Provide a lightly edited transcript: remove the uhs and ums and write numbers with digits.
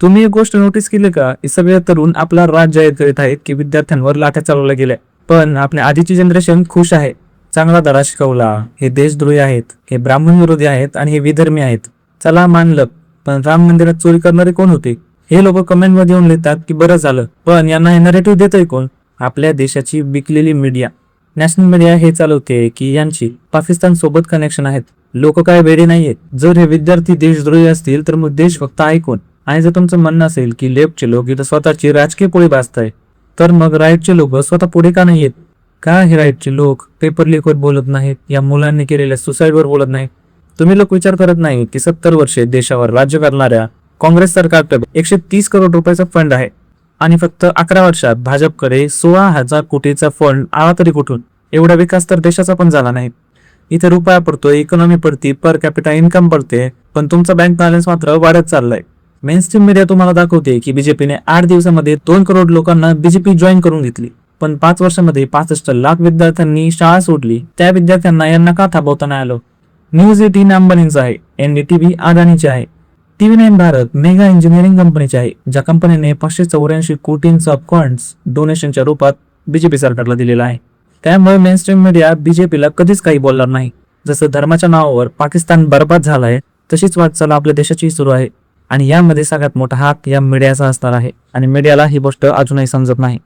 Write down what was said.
तुम्ही एक गोष्ट नोटीस केली का? हे सगळे तरुण आपला राज जाहीर करीत आहेत की विद्यार्थ्यांवर लाठ्या चालवल्या गेल्या, पण आपल्या आधीची जनरेशन खुश आहे. चांगला धडा शिकवला, हे देशद्रोही आहेत, हे ब्राह्मण विरोधी आहेत आणि हे विधर्मी आहेत. चला मानलं, पण राम मंदिरात चोरी करणारे कोण होते? हे लोक कमेंट मध्ये येऊन लिहितात की बरं झालं, पण यांना हे नरेटिव्ह देतोय कोण? आपल्या देशाची विकलेली मीडिया. नॅशनल मीडिया हे चालवते की यांची पाकिस्तान सोबत कनेक्शन आहेत. लोक काय वेडे नाहीयेत. जर हे विद्यार्थी देशद्रोही असतील तर मग देश फक्त ऐकून. आणि जर तुमचं म्हणणं असेल की लेफ्टचे लोक इथं स्वतःची राजकीय पोळी भाजताय, तर मग राईटचे लोक स्वतः पुढे का नाही येत? का हे राईटचे लोक पेपर लीकवर बोलत नाहीत, या मुलांनी केलेल्या सुसाईडवर बोलत नाहीत? तुम्ही लोक विचार करत नाही की 70 वर्षे देशावर राज्य करणाऱ्या काँग्रेस सरकारकडे 130 करोड रुपयाचा फंड आहे आणि फक्त 11 वर्षात भाजपकडे 16,000 कोटीचा फंड आला तरी कुठून? एवढा विकास तर देशाचा पण झाला नाही. इथे रुपया पडतोय, इकॉनॉमी पडते, पर कॅपिटा इन्कम पडते, पण तुमचा बँक बॅलन्स मात्र वाढत चाललाय. मेनस्ट्रीम मीडिया तुम्हाला दाखवते की बीजेपीने 8 दिवसामध्ये 2 करोड लोकांना बीजेपी जॉईन करून घेतली, पण 5 वर्षामध्ये 65 लाख विद्यार्थ्यांनी शाळा सोडली. त्या विद्यार्थ्यांना यांना का थांबवता नाही आलं? न्यूज 18 अंबानीचा आहे, एनडीटीव्ही अदानीचे आहे, TV9 भारत मेगा इंजिनिअरिंग कंपनीचे आहे, ज्या कंपनीने 584 कोटींचा फंड्स डोनेशनच्या रूपात बीजेपी सरकारला दिलेला आहे. त्यामुळे मेनस्ट्रीम मीडिया बीजेपीला कधीच काही बोलणार नाही. जसं धर्माच्या नावावर पाकिस्तान बरबाद झालाय, तशीच वाटचाल आपल्या देशाची सुरू आहे. आणि यामध्ये सगळ्यात मोठा हात या मीडियाचा असणार आहे आणि मीडियाला ही गोष्ट अजूनही समजत नाही.